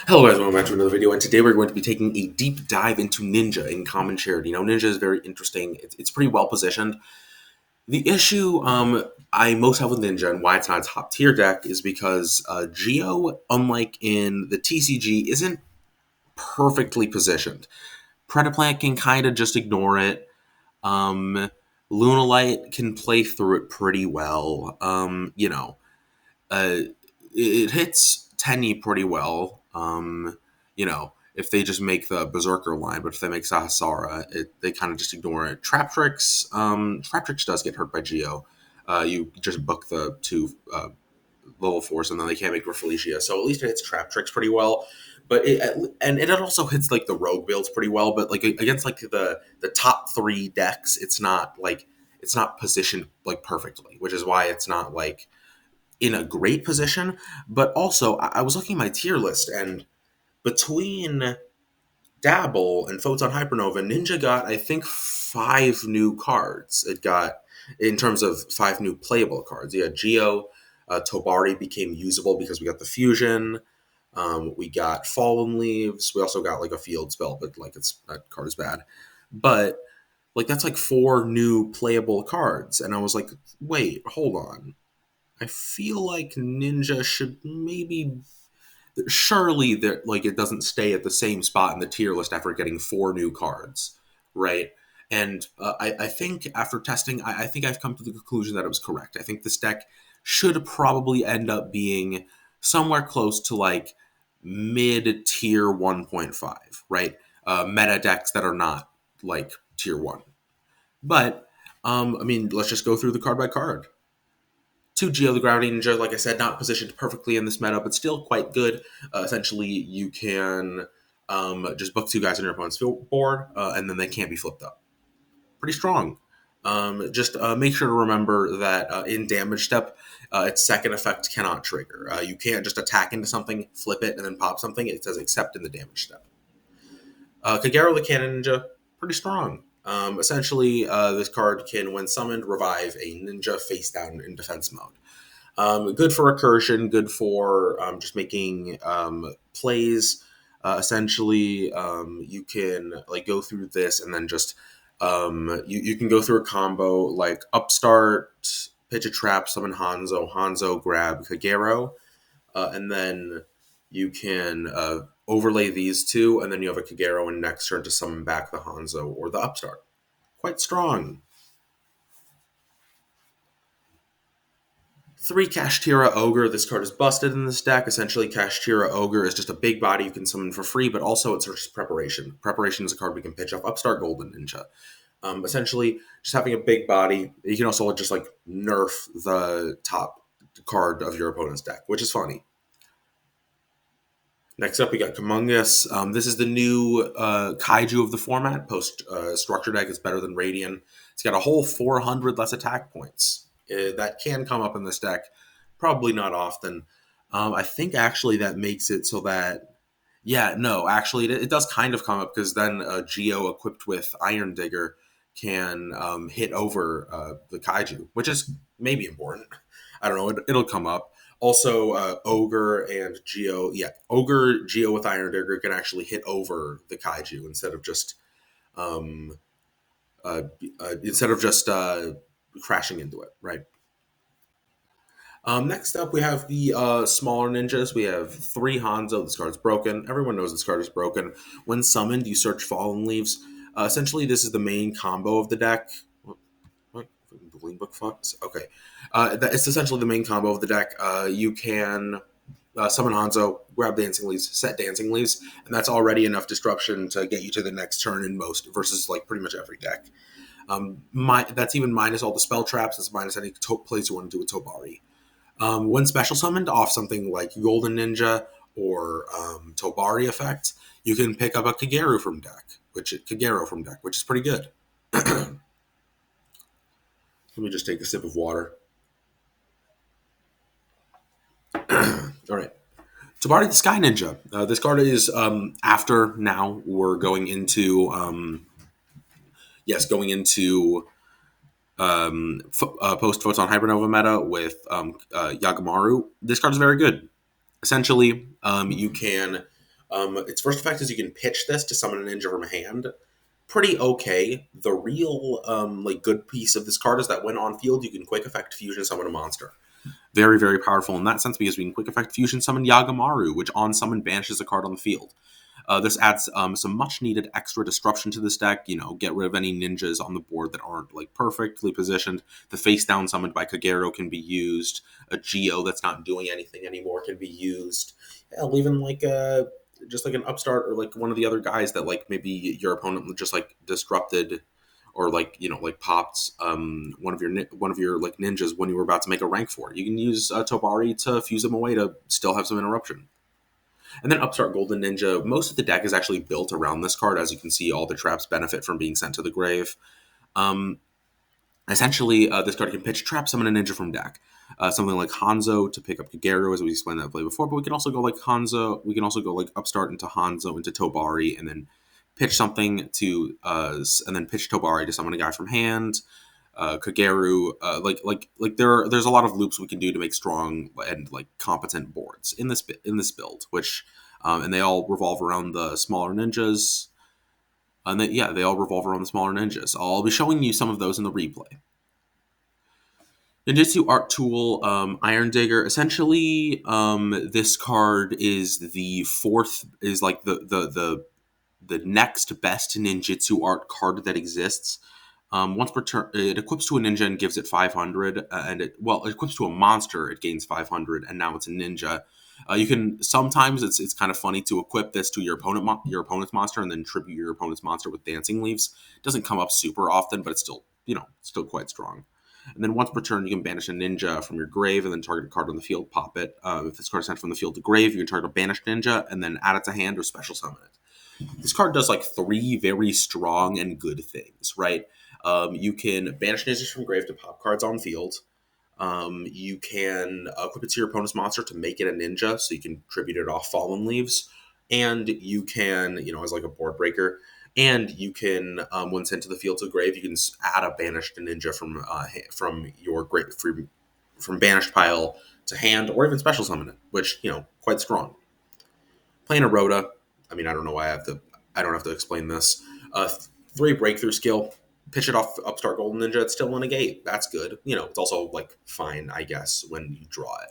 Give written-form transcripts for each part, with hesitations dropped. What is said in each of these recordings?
Hello guys, welcome back to another video, and today we're going to be taking a deep dive into Ninja in Common Shared. Ninja is very interesting. It's pretty well positioned. The issue I most have with Ninja and why it's not a top tier deck is because Geo, unlike in the TCG, isn't perfectly positioned. Predaplant can kind of just ignore it. Um, Lunalight can play through it pretty well. It hits Tenny pretty well. If they just make the Berserker line, but if they make Sahasrara, they kind of just ignore it. Trap Tricks does get hurt by Geo. You just book the two level fours, and then they can't make Rafflesia. So at least it hits Trap Tricks pretty well. But it also hits like the rogue builds pretty well. But like against like the top three decks, it's not positioned like perfectly, which is why it's not like in a great position. But also, I was looking at my tier list, and between Dabble and Photon Hypernova, Ninja got, I think, five new cards. It got, in terms of five new playable cards. Yeah, Geo, Tobari became usable because we got the fusion. We got Fallen Leaves. We also got like a field spell, but like that card is bad. But like that's like four new playable cards, and I was like, wait, hold on. I feel like Ninja should maybe surely that like it doesn't stay at the same spot in the tier list after getting four new cards, right? And I think after testing, I think I've come to the conclusion that it was correct. I think this deck should probably end up being somewhere close to like mid tier 1.5, right? Meta decks that are not like tier 1. But I mean, let's just go through the card by card. 2 Geo, the Gravity Ninja, like I said, not positioned perfectly in this meta, but still quite good. Essentially, you can just book two guys on your opponent's board, and then they can't be flipped up. Pretty strong. Just make sure to remember that in damage step, its second effect cannot trigger. You can't just attack into something, flip it, and then pop something. It says except in the damage step. Kagero the Cannon Ninja, pretty strong. Essentially, this card can, when summoned, revive a ninja face down in defense mode. Good for recursion, good for just making plays. Essentially, you can like go through this and then just you can go through a combo like upstart, pitch a trap, summon Hanzo grab Kagero, and then you can overlay these two, and then you have a Kagero and next turn to summon back the Hanzo or the upstart. Quite strong. 3 Kashtira Ogre. This card is busted in this deck. Essentially, Kashtira Ogre is just a big body you can summon for free, but also it's just Preparation. Preparation is a card we can pitch off Upstart Golden Ninja. Essentially, just having a big body. You can also just like nerf the top card of your opponent's deck, which is funny. Next up, we got Kumungus. This is the new kaiju of the format. Post structure deck is better than Radiant. It's got a whole 400 less attack points. That can come up in this deck. Probably not often. I think actually that makes it so that, yeah, no, actually it does kind of come up because then Geo equipped with Iron Digger can hit over the kaiju, which is maybe important. I don't know. It'll come up. Also, Ogre and Geo, yeah, Ogre Geo with Iron Digger can actually hit over the kaiju um, instead of just crashing into it, right? Next up, we have the smaller ninjas. We have 3 Hanzo. This card's broken. Everyone knows this card is broken. When summoned, you search Fallen Leaves. Essentially, this is the main combo of the deck. What? The Green Book fucks? Okay. It's essentially the main combo of the deck. You can summon Hanzo, grab Dancing Leaves, set Dancing Leaves, and that's already enough disruption to get you to the next turn in most, versus like pretty much every deck. That's even minus all the spell traps. It's minus any plays you want to do with Tobari. When special summoned off something like Golden Ninja or Tobari effect, you can pick up a Kagero from deck, which is pretty good. Let me just take a sip of water. All right. Tobari the Sky Ninja. This card is after now we're going into post Photon Hypernova meta with Yagamaru. This card is very good. Essentially, you can Its first effect is you can pitch this to summon a ninja from hand. Pretty okay. The real like good piece of this card is that when on field, you can quick effect fusion summon a monster. Very, very powerful in that sense because we can quick effect fusion summon Yagamaru, which on summon banishes a card on the field. This adds some much needed extra disruption to this deck. Get rid of any ninjas on the board that aren't like perfectly positioned. The face down summoned by Kagero can be used. A Geo that's not doing anything anymore can be used. Hell, even like just like an upstart or like one of the other guys that like maybe your opponent just like disrupted or like like popped one of your like ninjas when you were about to make a rank for. You can use Tobari to fuse them away to still have some interruption. And then Upstart Golden Ninja, most of the deck is actually built around this card. As you can see, all the traps benefit from being sent to the grave. Um, Essentially, this card can pitch trap summon a ninja from deck. Something like Hanzo to pick up Kagero, as we explained that play before. But we can also go like Hanzo. We can also go like Upstart into Hanzo into Tobari, and then pitch something to, and then pitch Tobari to summon a guy from hand. Kagero, there's a lot of loops we can do to make strong and like competent boards in this build, which and they all revolve around the smaller ninjas. And they all revolve around the smaller ninjas. I'll be showing you some of those in the replay. Ninjutsu Art Tool, Iron Digger. Essentially, this card is the fourth, is like the next best ninjutsu art card that exists. Once per turn, it equips to a ninja and gives it 500, and it equips to a monster, it gains 500, and now it's a ninja. You can sometimes it's kind of funny to equip this to your opponent's monster and then tribute your opponent's monster with dancing leaves. It doesn't come up super often, but it's still still quite strong. And then once per turn, you can banish a ninja from your grave and then target a card on the field, pop it. If this card is sent from the field to grave, you can target a banished ninja and then add it to hand or special summon it. This card does like three very strong and good things, right? You can banish ninjas from grave to pop cards on field. You can equip it to your opponent's monster to make it a ninja, so you can tribute it off Fallen Leaves. And you can, as like a board breaker, and you can, when sent to the field to the grave, you can add a banished ninja from your great from banished pile to hand, or even special summon it, which quite strong. Playing a Rhoda, I mean, I don't know why I don't have to explain this. 3 breakthrough skill, pitch it off Upstart Golden Ninja, it's still a negate. That's good. It's also like fine, I guess, when you draw it.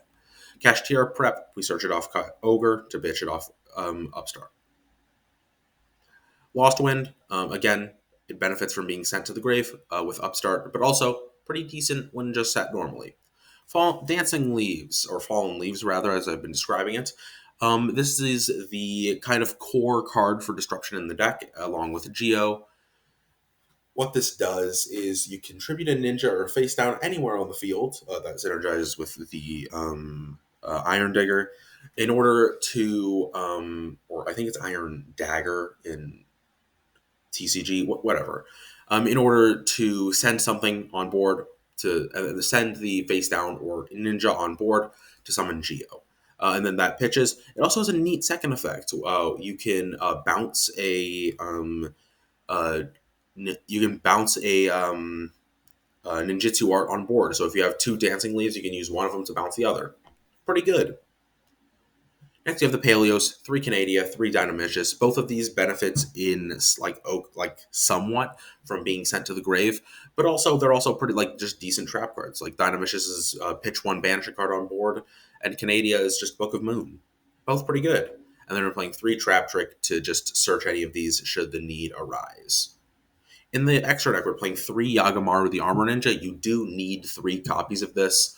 Kashtira Prep, we search it off Ogre to pitch it off Upstart. Lost Wind, again, it benefits from being sent to the grave with Upstart, but also pretty decent when just set normally. Dancing Leaves, or Fallen Leaves rather, as I've been describing it. This is the kind of core card for disruption in the deck, along with Geo. What this does is you contribute a ninja or face down anywhere on the field that synergizes with the Iron Digger in order to, or I think it's Iron Dagger in TCG, whatever, in order to send something on board to send the face down or ninja on board to summon Geo. And then that pitches. It also has a neat second effect. You can bounce a ninjutsu art on board. So if you have 2 dancing leaves, you can use one of them to bounce the other. Pretty good. Next, you have the Paleos, 3 Canadia, 3 Dynamicious. Both of these benefits in somewhat from being sent to the grave, but also they're also pretty just decent trap cards. Like Dynamicious is pitch 1, banish a card on board, and Canadia is just Book of Moon. Both pretty good. And then we're playing 3 Trap Trick to just search any of these should the need arise. In the extra deck, we're playing 3 Yagamaru the Armor Ninja. You do need 3 copies of this.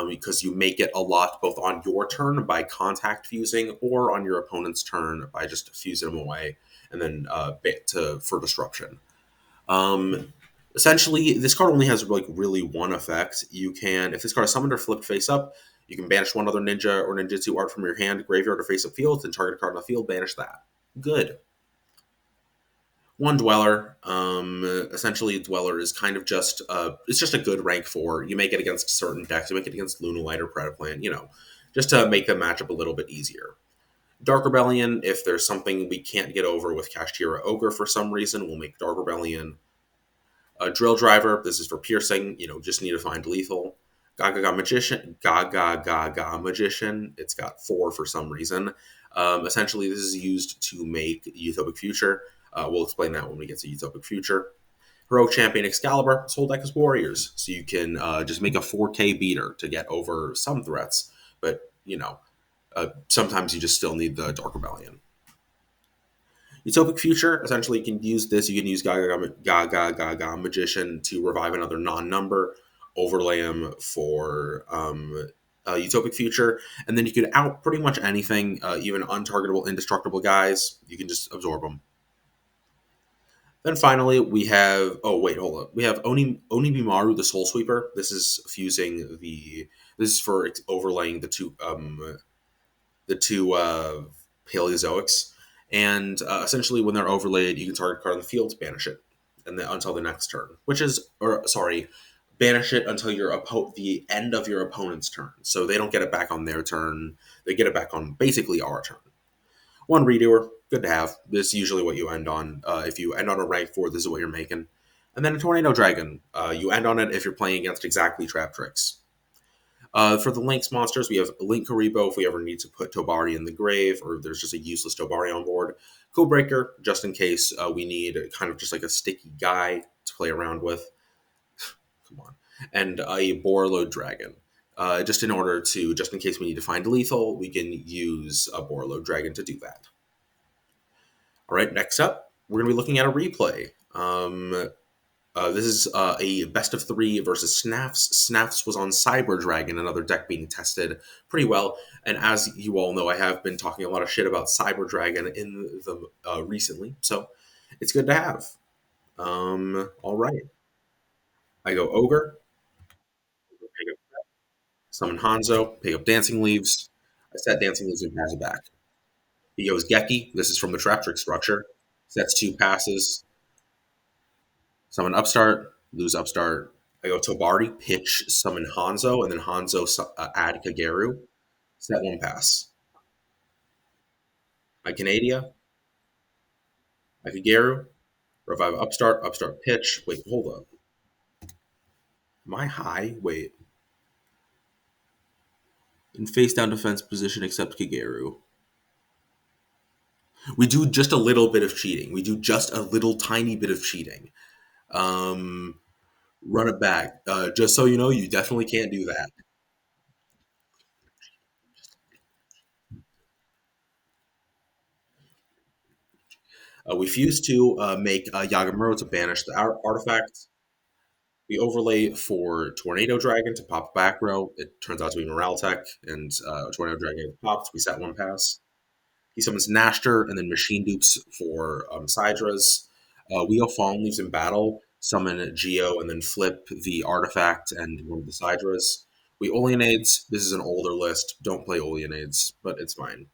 Because you make it a lot both on your turn by contact fusing or on your opponent's turn by just fusing them away and then for disruption. Essentially, this card only has really one effect. You can, if this card is summoned or flipped face up, you can banish one other ninja or ninjutsu art from your hand, graveyard, or face up field, and target a card on the field, banish that. Good. 1 Dweller. Essentially, Dweller is kind of just it's just a good rank 4. You make it against certain decks. You make it against Lunalight or Predaplant, just to make the matchup a little bit easier. Dark Rebellion, if there's something we can't get over with Kashtira Ogre for some reason, we'll make Dark Rebellion. Drill Driver, this is for piercing, just need to find lethal. Gaga Magician, it's got 4 for some reason. Essentially, this is used to make Utopic Future. We'll explain that when we get to Utopic Future. Heroic Champion Excalibur, its whole deck is warriors, so you can just make a 4K beater to get over some threats. But sometimes you just still need the Dark Rebellion. Utopic Future, essentially, you can use this. You can use Gaga Magician to revive another non-number, overlay him for Utopic Future, and then you could out pretty much anything, even untargetable, indestructible guys. You can just absorb them. Then finally, we have. Oh wait, hold up. We have Onibimaru, the Soul Sweeper. This is fusing the. This is for overlaying the two Paleozoics, and essentially when they're overlaid, you can target a card on the field, banish it, and then until the next turn, which is, or sorry, banish it until the end of your opponent's turn. So they don't get it back on their turn; they get it back on basically our turn. One redoer, good to have. This is usually what you end on. If you end on a rank 4, this is what you're making. And then a Tornado Dragon. You end on it if you're playing against exactly Trap Tricks. For the Lynx monsters, we have Link Karibo if we ever need to put Tobari in the grave, or there's just a useless Tobari on board. Codebreaker, just in case we need kind of just like a sticky guy to play around with. Come on. And a Borreload Dragon. Just in case we need to find lethal, we can use a Borreload Dragon to do that. All right, next up, we're going to be looking at a replay. This is a best of 3 versus Snaffs. Snaffs was on Cyber Dragon, another deck being tested pretty well. And as you all know, I have been talking a lot of shit about Cyber Dragon in the recently, so it's good to have. All right, I go Ogre, pick up, summon Hanzo, pick up Dancing Leaves. I set Dancing Leaves and pass it back. He goes Geki. This is from the Trap Trick structure. Sets 2 passes. Summon Upstart, lose Upstart. I go Tobari, pitch, summon Hanzo, and then Hanzo add Kageru. Set 1 pass. I Canadia, I Kageru, revive Upstart, Upstart pitch. Wait, hold up. Am I high? Wait. In face down defense position except Kageru. We do just a little bit of cheating. We do just a little tiny bit of cheating. Run it back. Just so you know, you definitely can't do that. We fuse to make Yagamuro to banish the artifact. We overlay for Tornado Dragon to pop back row. It turns out to be Morale-Tech, and Tornado Dragon popped. We set 1 pass. He summons Nashter, and then Machine Dupes for Sidras. Wheel Fallen Leaves in battle, summon Geo, and then flip the artifact and one of the Sidras. We Oleanades. This is an older list. Don't play Oleanades, but it's fine.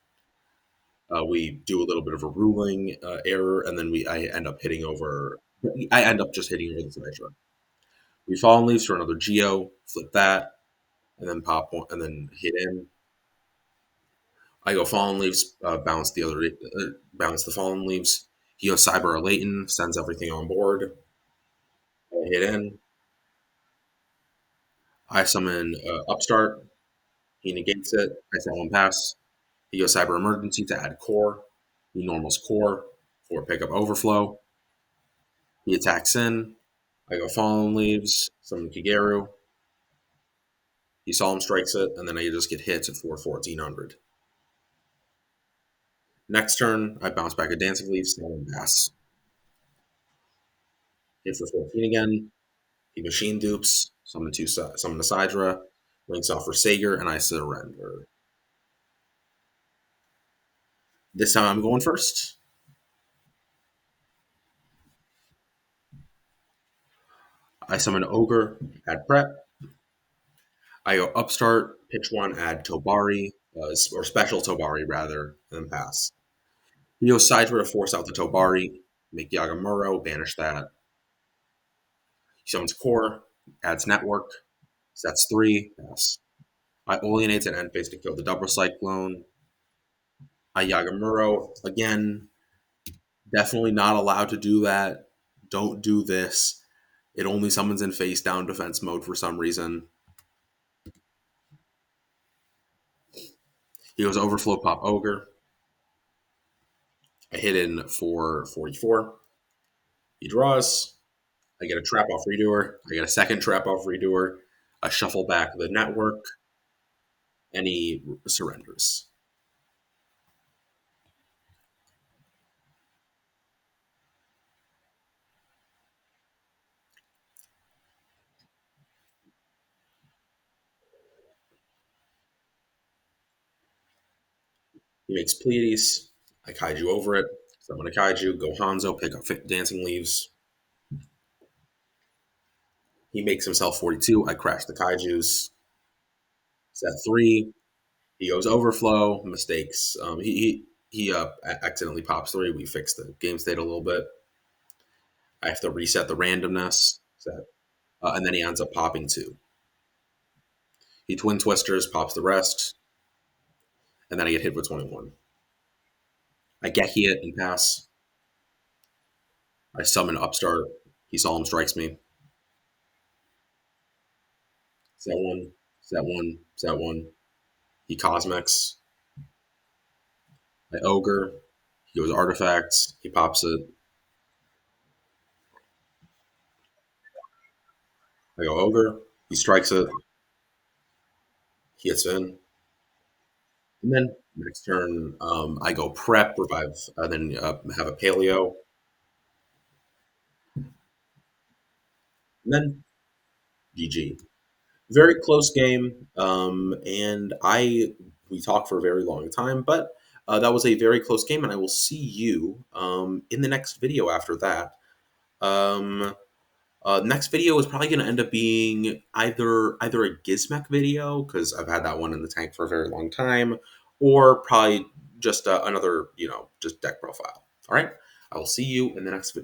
We do a little bit of a ruling error, and then I end up hitting over. I end up just hitting over the Sidra. We Fallen Leaves for another Geo, flip that, and then pop one, and then hit in. I go Fallen Leaves, bounce the Fallen Leaves. He goes Cyber or Leighton, sends everything on board. I hit in. I summon Upstart. He negates it. I set 1 pass. He goes Cyber Emergency to add Core. He normals Core for pickup Overflow. He attacks in. I go Fallen Leaves, summon Kageru. He Solemn Strikes it, and then I just get hits at 1400. Next turn, I bounce back a Dancing Leaves, and pass. Hit for 14 again. He Machine Dupes, summon a Sidra, links off for Sager, and I surrender. This time I'm going first. I summon Ogre, add Prep. I go Upstart, pitch 1, add Tobari, or Special Tobari rather, and then pass. He goes Sidra to force out the Tobari, make Yagamuro, banish that. He summons Core, adds Network, sets 3, pass. I Oleanates at end phase to kill the Double Cyclone. I Yagamuro, again, definitely not allowed to do that. Don't do this. It only summons in face down defense mode for some reason. He goes Overflow, pop Ogre. I hit in for 44. He draws. I get a trap off redoer. I get a second trap off redoer. I shuffle back the network, and he surrenders. He makes Pleiades. I kaiju over it. Summon a kaiju. Go Hanzo. Pick up Dancing Leaves. He makes himself 42. I crash the kaijus. Set three. He goes overflow. Mistakes. He accidentally pops three. We fix the game state a little bit. I have to reset the randomness. And then he ends up popping two. He twin twisters, pops the rest, and then I get hit with 21. I get hit and pass. I summon Upstart. He solemn strikes me. Set one, set one, set one. He cosmics. I ogre. He goes artifacts. He pops it. I go ogre. He strikes it. He hits in. And then next turn, I go prep, revive, and then have a paleo. And then GG. Very close game, and I we talked for a very long time, but that was a very close game, and I will see you in the next video after that. Um, Next video is probably going to end up being either a Gizmek video because I've had that one in the tank for a very long time, or probably just another just deck profile. All right, I will see you in the next video.